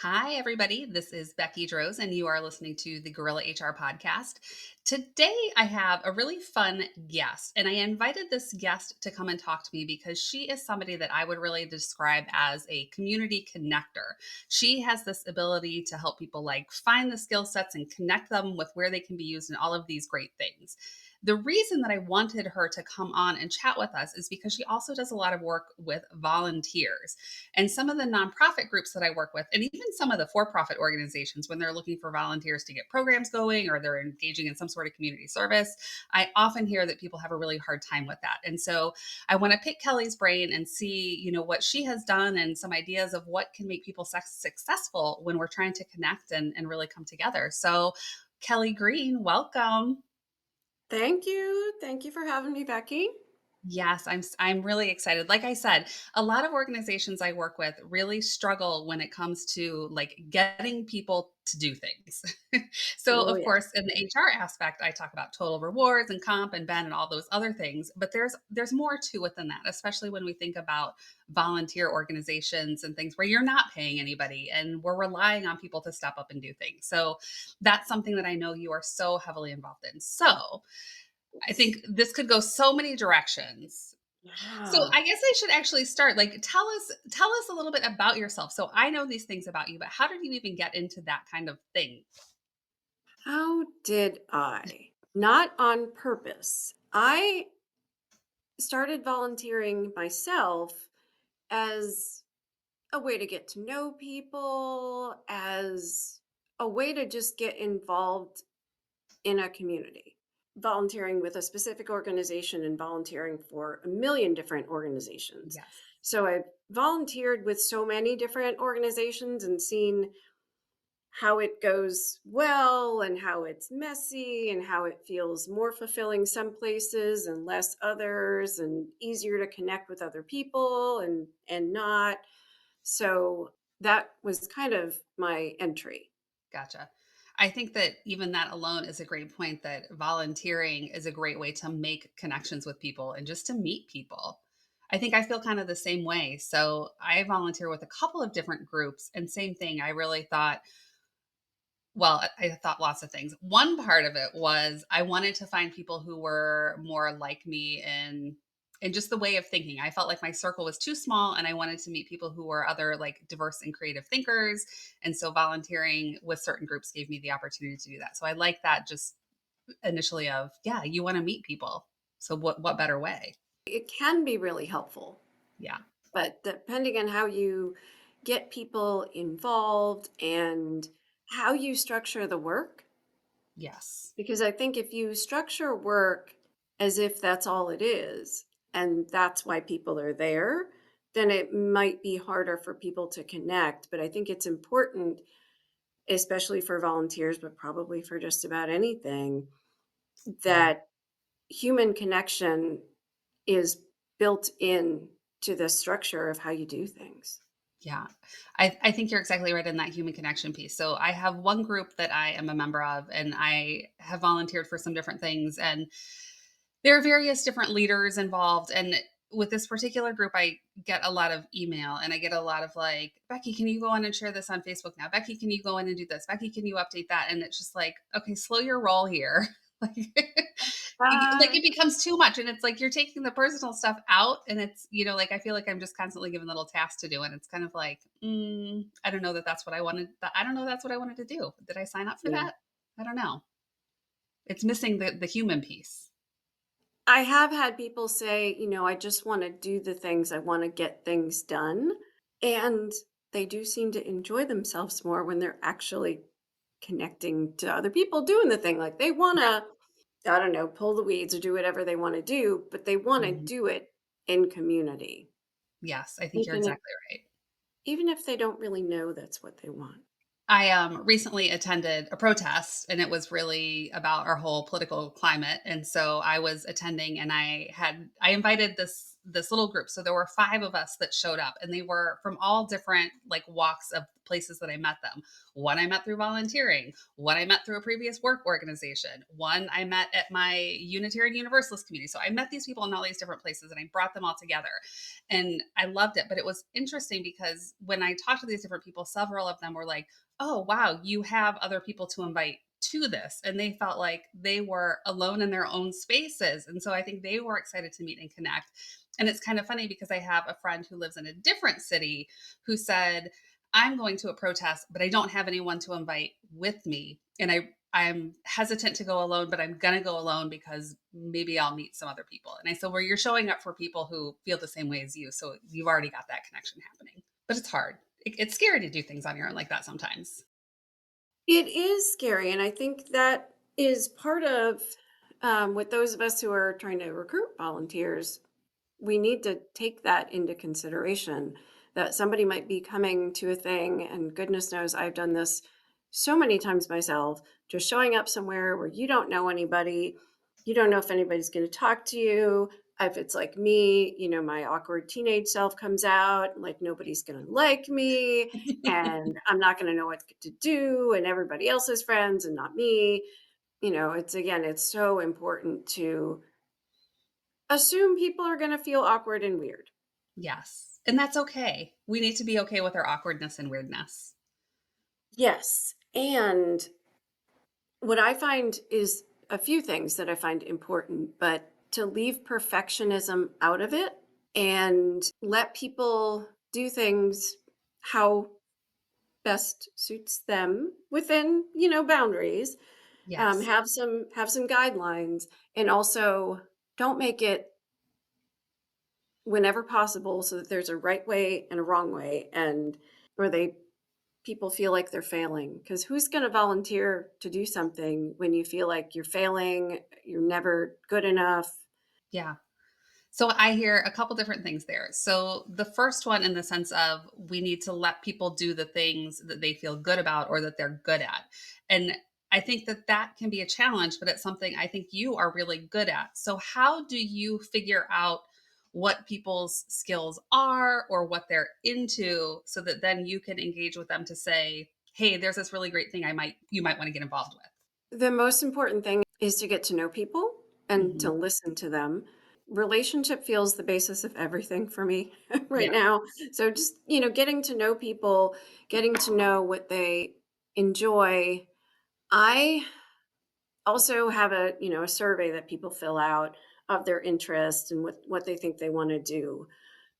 Hi, everybody. This is Becky Droz, and you are listening to the Gorilla HR podcast. Today, I have a really fun guest, and I invited this guest to come and talk to me because she is somebody that I would really describe as a community connector. She has this ability to help people like find the skill sets and connect them with where they can be used in all of these great things. The reason that I wanted her to come on and chat with us is because she also does a lot of work with volunteers. And some of the nonprofit groups that I work with, and even some of the for profit organizations, when they're looking for volunteers to get programs going or they're engaging in some sort of community service, I often hear that people have a really hard time with that. And so I want to pick Kelly's brain and see, what she has done and some ideas of what can make people successful when we're trying to connect and really come together. So, Kelly Green, welcome. Thank you. Thank you for having me, Becky. Yes, I'm really excited. Like I said, a lot of organizations I work with really struggle when it comes to like getting people to do things. So, Oh, of yeah. course, in the HR aspect, I talk about total rewards and comp and ben and all those other things, but there's more to it than that, especially when we think about volunteer organizations and things where you're not paying anybody and we're relying on people to step up and do things. So, that's something that I know you are so heavily involved in. So, I Yes. think this could go so many directions. So Yeah. I guess I should actually start. Like, tell us a little bit about yourself. So I know these things about you, but how did you even get into that kind of thing? How did I? Not on purpose. I started volunteering myself as a way to get to know people, as a way to just get involved in a community. Volunteering with a specific organization and volunteering for a million different organizations. Yes. So I've volunteered with so many different organizations and seen how it goes well and how it's messy and how it feels more fulfilling some places and less others and easier to connect with other people and not. So that was kind of my entry. Gotcha. I think that even that alone is a great point that volunteering is a great way to make connections with people and just to meet people. I think I feel kind of the same way. So I volunteer with a couple of different groups and same thing. I really thought, well, I thought lots of things. One part of it was I wanted to find people who were more like me in just the way of thinking. I felt like my circle was too small and I wanted to meet people who were other like diverse and creative thinkers. And so volunteering with certain groups gave me the opportunity to do that. So I like that just initially of, yeah, you want to meet people. So what better way? It can be really helpful, Yeah. but depending on how you get people involved and how you structure the work, Yes. because I think if you structure work as if that's all it is, and that's why people are there, then it might be harder for people to connect. But I think it's important, especially for volunteers, but probably for just about anything, Yeah. that human connection is built in to the structure of how you do things. Yeah. I think you're exactly right in that human connection piece. So I have one group that I am a member of, and I have volunteered for some different things. And there are various different leaders involved. And with this particular group, I get a lot of email and I get a lot of like, Becky, can you go in and share this on Facebook now? Becky, can you go in and do this? Becky, can you update that? And it's just like, okay, slow your roll here. Like, like Uh, it becomes too much and it's like you're taking the personal stuff out and it's like I feel like I'm just constantly given little tasks to do and it's kind of like I don't know that that's what I wanted. I don't know that's what I wanted to do. Did I sign up for yeah. that? I don't know. It's missing the human piece. I have had people say, I just want to do the things, I want to get things done. And they do seem to enjoy themselves more when they're actually connecting to other people doing the thing. Like they want to, I don't know, pull the weeds or do whatever they want to do, but they want to Mhm. do it in community, Yes, I think you're even if, exactly right. even if they don't really know that's what they want. I recently attended a protest and it was really about our whole political climate. And so I was attending and I invited this this little group. So there were 5 of us that showed up, and they were from all different like walks of places that I met them. One I met through volunteering, one I met through a previous work organization, one I met at my Unitarian Universalist community. So I met these people in all these different places and I brought them all together. And I loved it. But it was interesting because when I talked to these different people, several of them were like, oh, wow, you have other people to invite to this. And they felt like they were alone in their own spaces. And so I think they were excited to meet and connect. And it's kind of funny because I have a friend who lives in a different city who said, I'm going to a protest, but I don't have anyone to invite with me. And I'm hesitant to go alone, but I'm going to go alone because maybe I'll meet some other people. And I said, well, you're showing up for people who feel the same way as you. So you've already got that connection happening. But it's hard. It's scary to do things on your own like that sometimes. It is scary, and I think that is part of with those of us who are trying to recruit volunteers. We need to take that into consideration that somebody might be coming to a thing, and goodness knows I've done this so many times myself, just showing up somewhere where you don't know anybody, you don't know if anybody's going to talk to you. If it's like me, my awkward teenage self comes out, like nobody's going to like me, and I'm not going to know what to do, and everybody else is friends and not me. It's again, it's so important to assume people are going to feel awkward and weird. Yes. And that's okay. We need to be okay with our awkwardness and weirdness. Yes. And what I find is a few things that I find important, but to leave perfectionism out of it and let people do things how best suits them within, boundaries. Yes. Have some guidelines, and also don't make it whenever possible so that there's a right way and a wrong way, and or they people feel like they're failing, because who's going to volunteer to do something when you feel like you're failing, you're never good enough? Yeah. So I hear a couple different things there. So the first one in the sense of we need to let people do the things that they feel good about or that they're good at. And I think that that can be a challenge, but it's something I think you are really good at. So how do you figure out what people's skills are or what they're into so that then you can engage with them to say, "Hey, there's this really great thing I might you might want to get involved with." The most important thing is to get to know people and to Mhm. listen to them. Relationship feels the basis of everything for me right Yeah. now. So just, getting to know people, getting to know what they enjoy. I also have a survey that people fill out of their interests and what they think they want to do.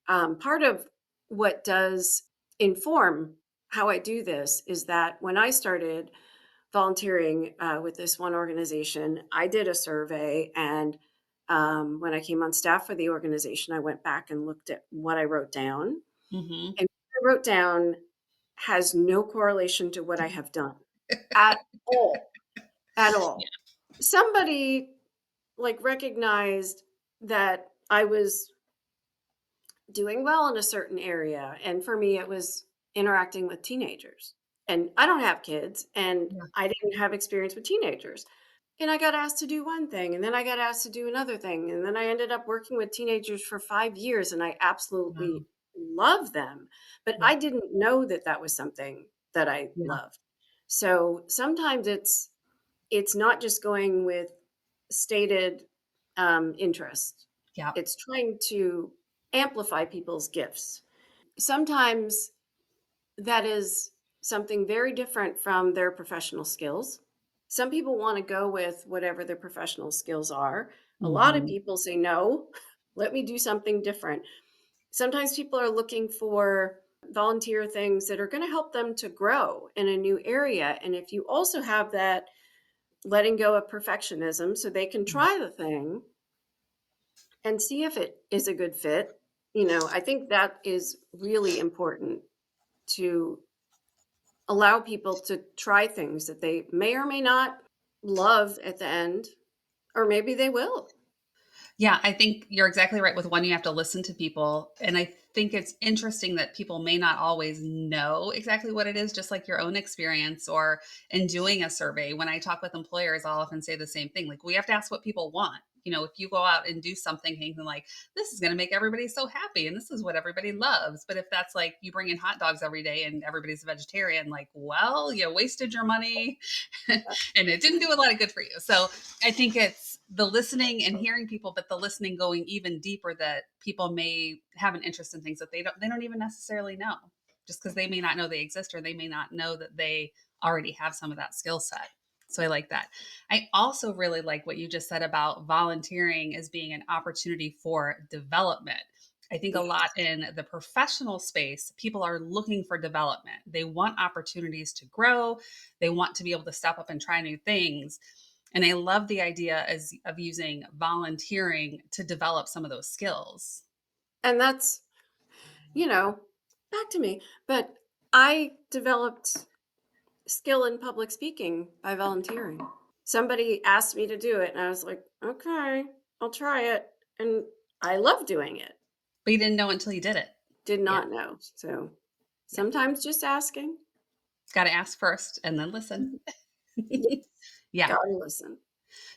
Part of what does inform how I do this is that when I started volunteering with this one organization, I did a survey. And when I came on staff for the organization, I went back and looked at what I wrote down. Mhm. And what I wrote down has no correlation to what I have done at all. At Yeah. all. Somebody like recognized that I was doing well in a certain area. And for me, it was interacting with teenagers. And I don't have kids, and Yeah. I didn't have experience with teenagers. And I got asked to do one thing, and then I got asked to do another thing. And then I ended up working with teenagers for 5 years, and I Wow. absolutely love them. But Yeah. I didn't know that that was something that I Yeah. loved. So sometimes it's not just going with stated interest. Yeah. It's trying to amplify people's gifts. Sometimes that is something very different from their professional skills. Some people want to go with whatever their professional skills are. A lot of Mhm. people say, no, let me do something different. Sometimes people are looking for volunteer things that are going to help them to grow in a new area. And if you also have that letting go of perfectionism so they can Yeah. try the thing and see if it is a good fit. I think that is really important to allow people to try things that they may or may not love at the end, or maybe they will. Yeah, I think you're exactly right with one, you have to listen to people, and I think it's interesting that people may not always know exactly what it is, just like your own experience or in doing a survey. When I talk with employers, I'll often say the same thing, like, we have to ask what people want. if you go out and do something thinking like, this is going to make everybody so happy and this is what everybody loves. But if that's like you bring in hot dogs every day and everybody's a vegetarian, like, well, you wasted your money and it didn't do a lot of good for you. So I think it's the listening and hearing people, but the listening going even deeper, that people may have an interest in things that they don't even necessarily know, just because they may not know they exist, or they may not know that they already have some of that skill set. So I like that. I also really like what you just said about volunteering as being an opportunity for development. I think a lot Yes. in the professional space, people are looking for development. They want opportunities to grow. They want to be able to step up and try new things. And I love the idea of using volunteering to develop some of those skills. And that's, you know, back to me. But I developed skill in public speaking by volunteering. Somebody asked me to do it, and I was like, okay, I'll try it. And I love doing it. But you didn't know until you did it. Did Yeah. not know. So Yeah. sometimes just asking. Got to ask first and then listen. Mhm. Yeah, Yeah. gotta listen.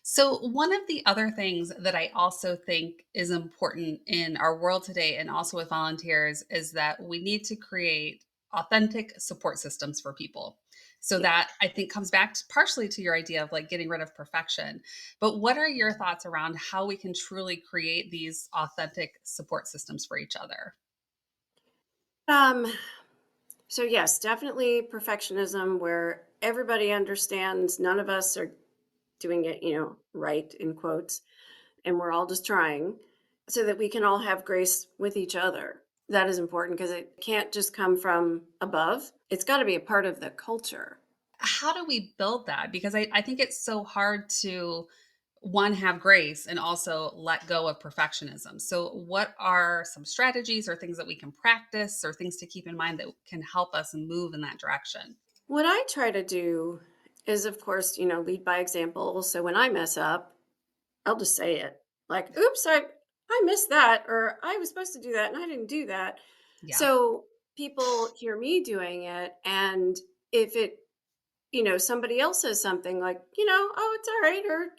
So, one of the other things that I also think is important in our world today, and also with volunteers, is that we need to create authentic support systems for people. So, Yeah. that I think comes back partially to your idea of like getting rid of perfection. But what are your thoughts around how we can truly create these authentic support systems for each other? Um, so yes, definitely perfectionism where everybody understands none of us are doing it, right in quotes, and we're all just trying so that we can all have grace with each other. That is important because it can't just come from above. It's got to be a part of the culture. How do we build that? Because I think it's so hard to one, have grace, and also let go of perfectionism. So what are some strategies or things that we can practice or things to keep in mind that can help us move in that direction? What I try to do is, of course, lead by example. So when I mess up, I'll just say it. Like, "Oops, I missed that," or "I was supposed to do that and I didn't do that." Yeah. So people hear me doing it, and if somebody else says something like, "Oh, it's all right," or,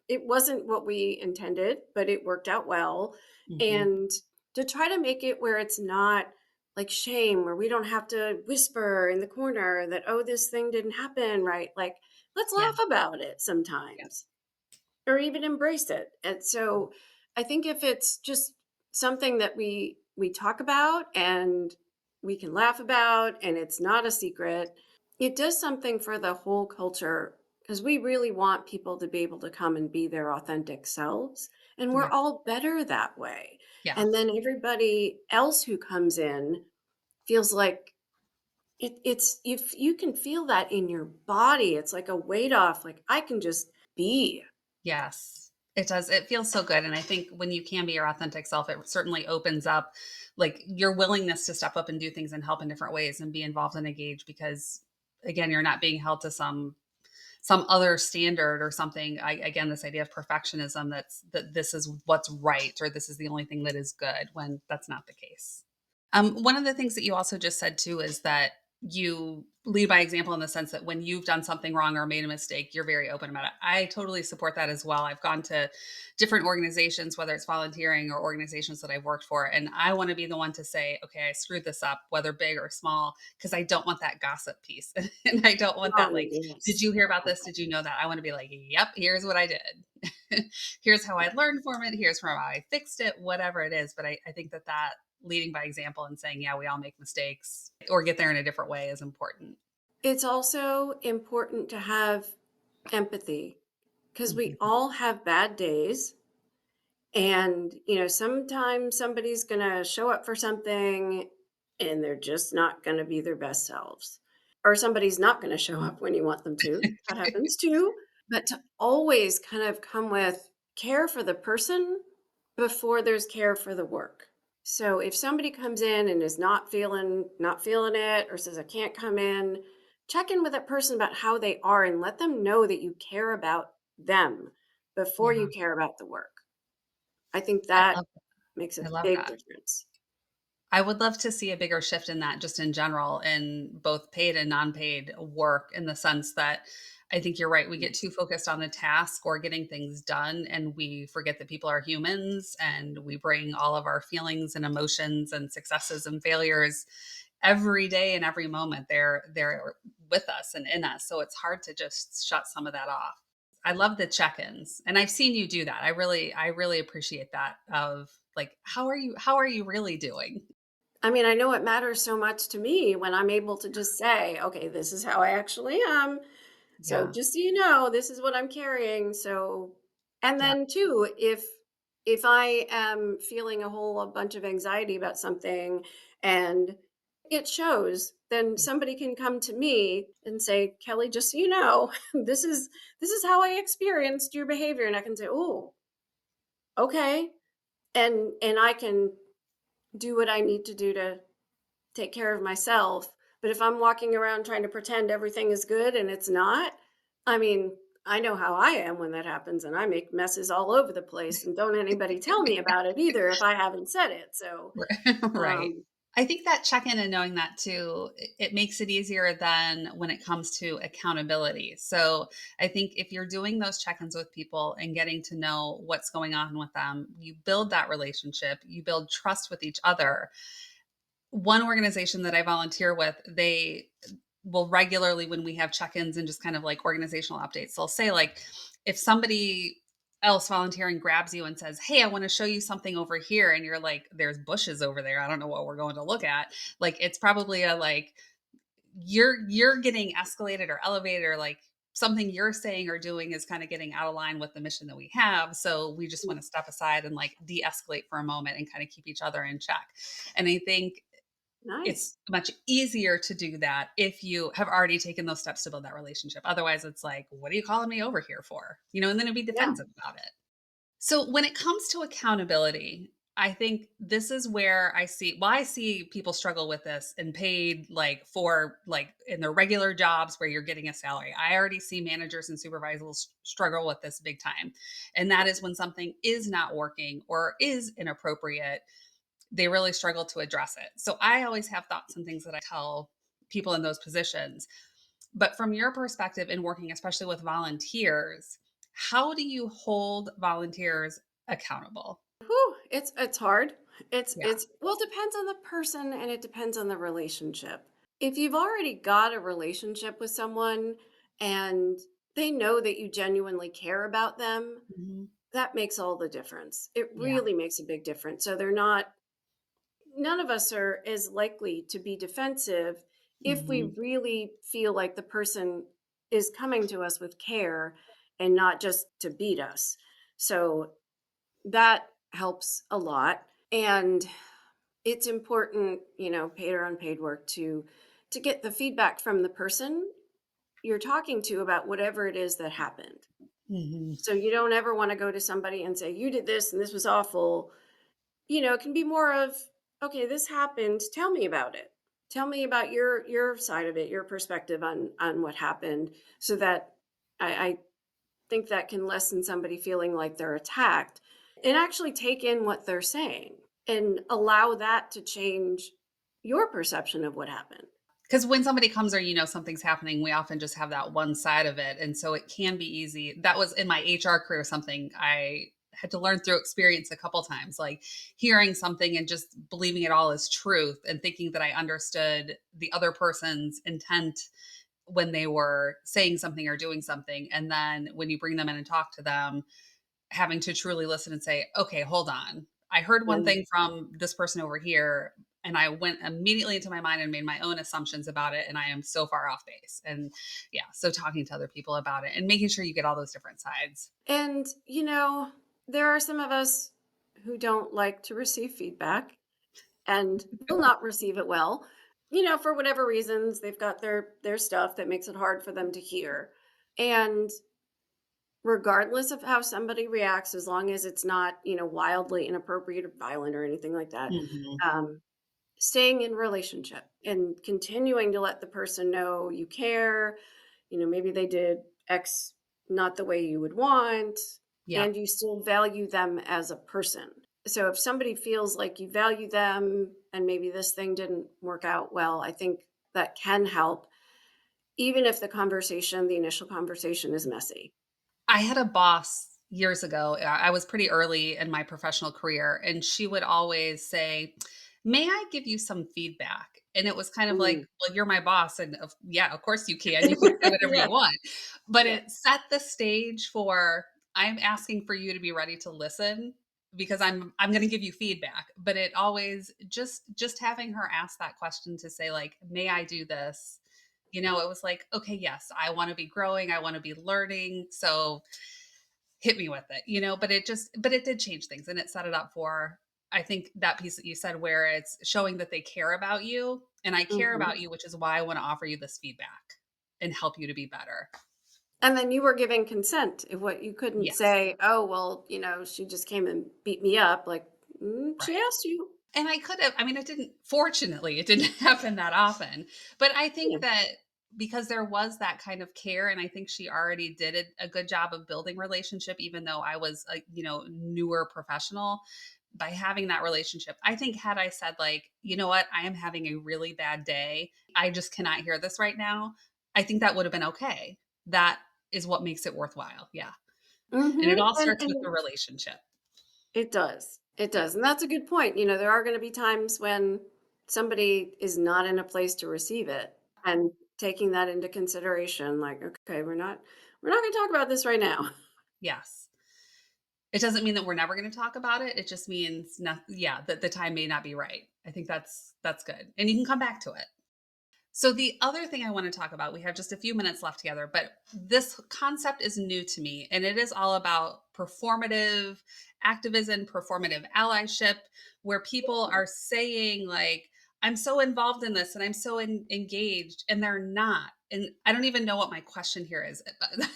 "It wasn't what we intended, but it worked out well." Hmm. And to try to make it where it's not like shame, where we don't have to whisper in the corner that, "Oh, this thing didn't happen right." Like, let's Yeah. laugh about it Yeah. sometimes or even embrace it. And so I think if it's just something that we talk about and we can laugh about and it's not a secret, it does something for the whole culture because we really want people to be able to come and be their authentic selves, and we're Yeah. all better that way. Yeah. And then everybody else who comes in feels like it's if you can feel that in your body, it's like a weight off, like I can just be. Yes. It does. It feels so good. And I think when you can be your authentic self, it certainly opens up like your willingness to step up and do things and help in different ways and be involved and engaged, because again, you're not being held to some other standard or something. Again, this idea of perfectionism, that this is what's right or this is the only thing that is good, when that's not the case. One of the things that you also just said too is that you lead by example, in the sense that when you've done something wrong or made a mistake, you're very open about it. I totally support that as well. I've gone to different organizations, whether it's volunteering or organizations that I've worked for, and I want to be the one to say, okay, I screwed this up, whether big or small, because I don't want that gossip piece. And I don't want that, Oh, like, did yes. you hear about this? Did you know that? I want to be like, yep, here's what I did. Here's how I learned from it. Here's how I fixed it, whatever it is. But I think that leading by example and saying, yeah, we all make mistakes or get there in a different way is important. It's also important to have empathy because we Mhm. all have bad days. And, sometimes somebody's going to show up for something and they're just not going to be their best selves. Or somebody's not going to show up when you want them to. That happens too. But to always kind of come with care for the person before there's care for the work. So if somebody comes in and is not feeling it or says I can't come in, check in with that person about how they are and let them know that you care about them before Yeah, you care about the work. I think I that love makes a I love big that. difference. I would love to see a bigger shift in that, just in general, in both paid and non-paid work, in the sense that I think you're right. We get too focused on the task or getting things done, and we forget that people are humans and we bring all of our feelings and emotions and successes and failures every day and every moment. They're with us and in us. So it's hard to just shut some of that off. I love the check-ins. And I've seen you do that. I really appreciate that of like how are you really doing? I mean, I know it matters so much to me when I'm able to just say, okay, this is how I actually am. So Yeah. just so you know, this is what I'm carrying. So, and Yeah. then too, if I am feeling a bunch of anxiety about something and it shows, then Yeah. somebody can come to me and say, Kelly, just so you know, this is how I experienced your behavior. And I can say, oh, okay. And I can do what I need to do to take care of myself. But if I'm walking around trying to pretend everything is good and it's not, I mean, I know how I am when that happens, and I make messes all over the place, and don't anybody tell me about it either if I haven't said it. So, Right. um, I think that check-in and knowing that too, it makes it easier than when it comes to accountability. So I think if you're doing those check-ins with people and getting to know what's going on with them, you build that relationship, you build trust with each other. One organization that I volunteer with, they will regularly, when we have check-ins and just kind of like organizational updates, they'll say like, if somebody else volunteering grabs you and says, "Hey, I want to show you something over here," and you're like, "There's bushes over there. I don't know what we're going to look at." Like it's probably a like you're getting escalated or elevated or like something you're saying or doing is kind of getting out of line with the mission that we have. So we just want to step aside and like de-escalate for a moment and kind of keep each other in check. And I think it's nice. much easier to do that if you have already taken those steps to build that relationship. Otherwise, it's like, what are you calling me over here for? And then it'd be Yeah. defensive about it. So when it comes to accountability, I think this is where I see people struggle with this and paid like for like in their regular jobs where you're getting a salary. I already see managers and supervisors struggle with this big time. And that is when something is not working or is inappropriate, they really struggle to address it. So I always have thoughts and things that I tell people in those positions. But from your perspective in working, especially with volunteers, how do you hold volunteers accountable? Whew, it's hard. Yeah. It's well, it depends on the person and it depends on the relationship. If you've already got a relationship with someone and they know that you genuinely care about them, Mhm. that makes all the difference. It Yeah. really makes a big difference. So they're not none of us are as likely to be defensive if we Mhm. really feel like the person is coming to us with care and not just to beat us. So that helps a lot. And it's important, paid or unpaid work to get the feedback from the person you're talking to about whatever it is that happened. Mhm. So you don't ever want to go to somebody and say, you did this and this was awful. It can be more of, okay, this happened. Tell me about it. Tell me about your side of it, your perspective on what happened, so that I think that can lessen somebody feeling like they're attacked and actually take in what they're saying and allow that to change your perception of what happened. Because when somebody comes or something's happening, we often just have that one side of it, and so it can be easy. That was in my HR career something I had to learn through experience a couple times, like hearing something and just believing it all as truth and thinking that I understood the other person's intent when they were saying something or doing something, and then when you bring them in and talk to them, having to truly listen and say, "Okay, hold on. I heard one And thing from this person over here, and I went immediately into my mind and made my own assumptions about it, and I am so far off base." And yeah, so talking to other people about it and making sure you get all those different sides. and there are some of us who don't like to receive feedback and will not receive it well. For whatever reasons, they've got their stuff that makes it hard for them to hear. And regardless of how somebody reacts, as long as it's not, wildly inappropriate or violent or anything like that, Mhm. um, staying in relationship and continuing to let the person know you care. Maybe they did X not the way you would want, Yeah. and you still value them as a person. So if somebody feels like you value them and maybe this thing didn't work out well, I think that can help. even if the initial conversation is messy. I had a boss years ago. I was pretty early in my professional career, and she would always say, "May I give you some feedback?" And it was kind of like, Mm. "Well, you're my boss, and yeah, of course you can. You can say whatever Yeah, you want." But yeah. it set the stage for I'm asking for you to be ready to listen because I'm going to give you feedback. But it always just having her ask that question to say like, "May I do this?" It was like, okay, yes, I want to be growing, I want to be learning. So hit me with it, but it did change things and it set it up for, I think, that piece that you said where it's showing that they care about you and I care Mhm. about you, which is why I want to offer you this feedback and help you to be better. And then you were giving consent if what you couldn't Yes. say, "Oh, well, she just came and beat me up," like, she Right. asked you. And I could have, I mean, it didn't, fortunately, it didn't happen that often. But I Yeah. think that because there was that kind of care, and I think she already did a good job of building relationship, even though I was a, newer professional, by having that relationship. I think had I said, like, you know what, I am having a really bad day. I just cannot hear this right now. I think that would have been okay. That is what makes it worthwhile. Yeah. And it Mhm, all and starts with the relationship. it does, it Yeah. does, and that's a good point. There are gonna be times when somebody is not in a place to receive it, and taking that into consideration, like, "Okay, we're not gonna talk about this right now." Yes. It doesn't mean that we're never gonna talk about it. It just means not yeah, that the time may not be right. I think that's good, and you can come back to it. So the other thing I wanna talk about, we have just a few minutes left together, but this concept is new to me, and it is all about performative activism, performative allyship, where people are saying, like, "I'm so involved in this, and I'm so engaged," and they're not. And I don't even know what my question here is, but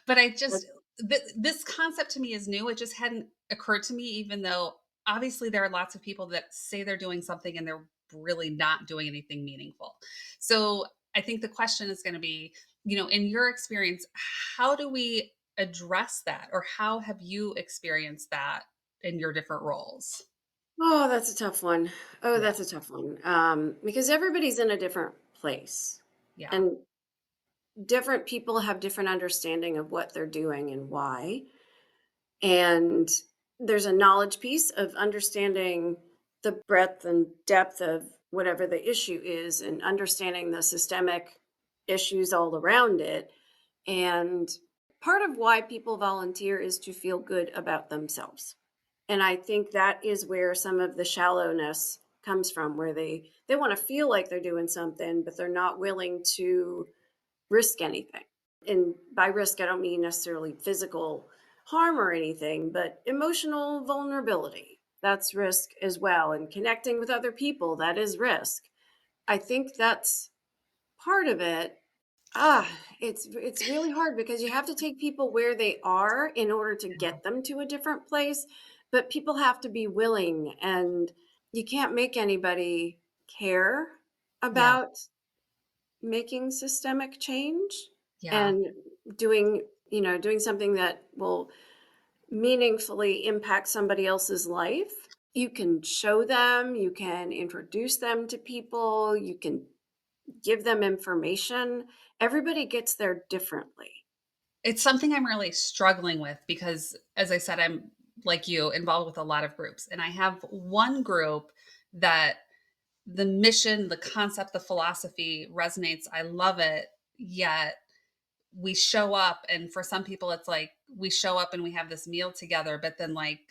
but I just this concept to me is new. It just hadn't occurred to me, even though obviously there are lots of people that say they're doing something and they're really not doing anything meaningful. So I think the question is going to be, in your experience, how do we address that? Or how have you experienced that in your different roles? Oh, that's a tough one. Oh, Yeah. that's a tough one. Because everybody's in a different place, Yeah. and different people have different understanding of what they're doing and why. And there's a knowledge piece of understanding the breadth and depth of whatever the issue is, and understanding the systemic issues all around it. And part of why people volunteer is to feel good about themselves. And I think that is where some of the shallowness comes from, where they want to feel like they're doing something, but they're not willing to risk anything. And by risk, I don't mean necessarily physical harm or anything, but emotional vulnerability. That's risk as well. And connecting with other people, that is risk. I think that's part of it. It's really hard because you have to take people where they are in order to Yeah. get them to a different place, but people have to be willing, and you can't make anybody care Yeah. about making systemic change Yeah. and doing something that will meaningfully impact somebody else's life. You can show them, you can introduce them to people, you can give them information. Everybody gets there differently. It's something I'm really struggling with because, as I said, I'm like you, involved with a lot of groups. And I have one group that the mission, the concept, the philosophy resonates. I love it. Yet we show up, and for some people, it's like we show up and we have this meal together, but then like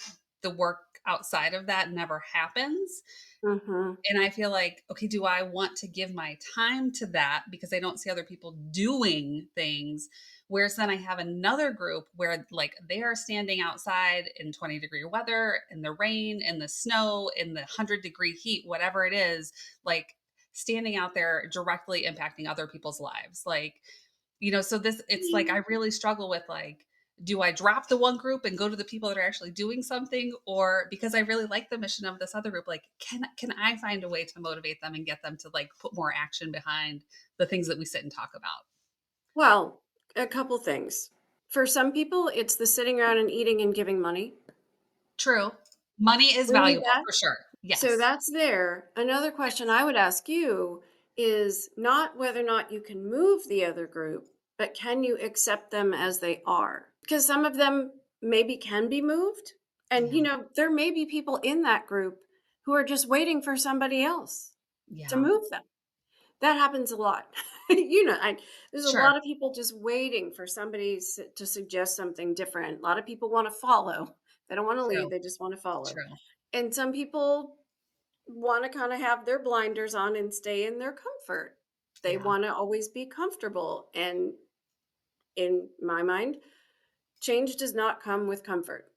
the work outside of that never happens. Mhm. And I feel like, okay, do I want to give my time to that because I don't see other people doing things? Whereas then I have another group where like they are standing outside in 20-degree weather, in the rain, in the snow, in the 100-degree heat, whatever it is, like standing out there directly impacting other people's lives. Like, so this, it's like I really struggle with like, do I drop the one group and go to the people that are actually doing something, or because I really like the mission of this other group, like can I find a way to motivate them and get them to like put more action behind the things that we sit and talk about? Well, a couple things. For some people, it's the sitting around and eating and giving money. True. Money is We need valuable that. for sure. So Yes. that's there. Another question Yes. I would ask you, is not whether or not you can move the other group, but can you accept them as they are? Because some of them maybe can be moved. And, Yeah. there may be people in that group who are just waiting for somebody else to Yeah. move them. That happens a lot. There's a Sure. lot of people just waiting for somebody to suggest something different. A lot of people want to follow. They don't want to lead, True. they just want to follow. True. And some people want to kind of have their blinders on and stay in their comfort. They Yeah. want to always be comfortable. And in my mind, change does not come with comfort.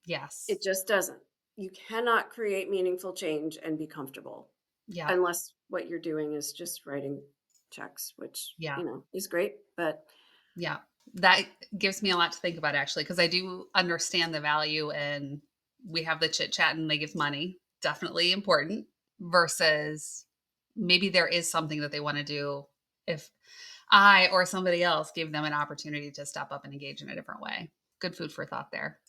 Yes. It just doesn't. You cannot create meaningful change and be comfortable Yeah. unless what you're doing is just writing checks, which, Yeah. is great. But Yeah. That gives me a lot to think about actually, because I do understand the value and we have the chit chat and they give money. Definitely important versus maybe there is something that they want to do if I or somebody else gave them an opportunity to step up and engage in a different way. Good food for thought there.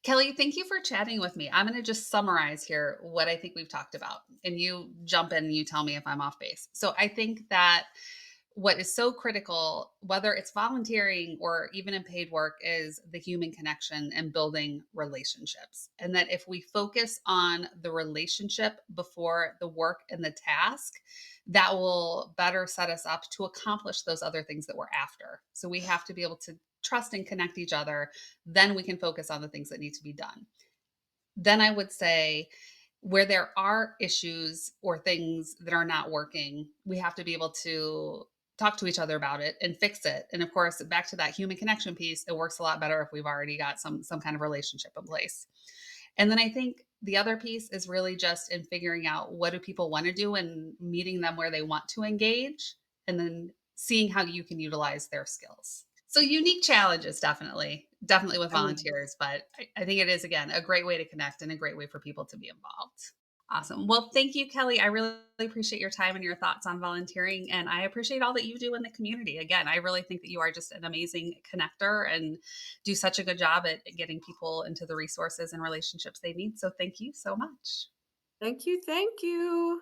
Kelly, thank you for chatting with me. I'm going to just summarize here what I think we've talked about, and you jump in and you tell me if I'm off base. So I think that what is so critical, whether it's volunteering or even in paid work, is the human connection and building relationships. And that if we focus on the relationship before the work and the task, that will better set us up to accomplish those other things that we're after. So we have to be able to trust and connect each other. Then we can focus on the things that need to be done. Then I would say where there are issues or things that are not working, we have to be able to talk to each other about it and fix it. And of course, back to that human connection piece, it works a lot better if we've already got some kind of relationship in place. And then I think the other piece is really just in figuring out what do people want to do and meeting them where they want to engage and then seeing how you can utilize their skills. So unique challenges, definitely with oh, yes. volunteers, but I think it is again a great way to connect and a great way for people to be involved. Awesome. Well, thank you, Kelly. I really appreciate your time and your thoughts on volunteering. And I appreciate all that you do in the community. Again, I really think that you are just an amazing connector and do such a good job at getting people into the resources and relationships they need. So thank you so much. Thank you. Thank you.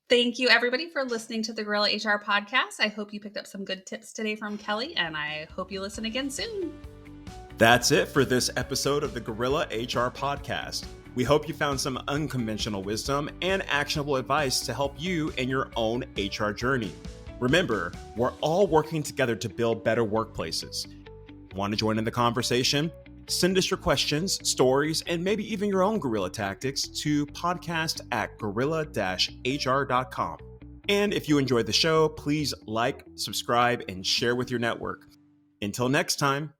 Thank you, everybody, for listening to the Gorilla HR podcast. I hope you picked up some good tips today from Kelly, and I hope you listen again soon. That's it for this episode of the Gorilla HR podcast. We hope you found some unconventional wisdom and actionable advice to help you in your own HR journey. Remember, we're all working together to build better workplaces. Want to join in the conversation? Send us your questions, stories, and maybe even your own guerrilla tactics to podcast@gorilla-hr.com. And if you enjoyed the show, please like, subscribe, and share with your network. Until next time.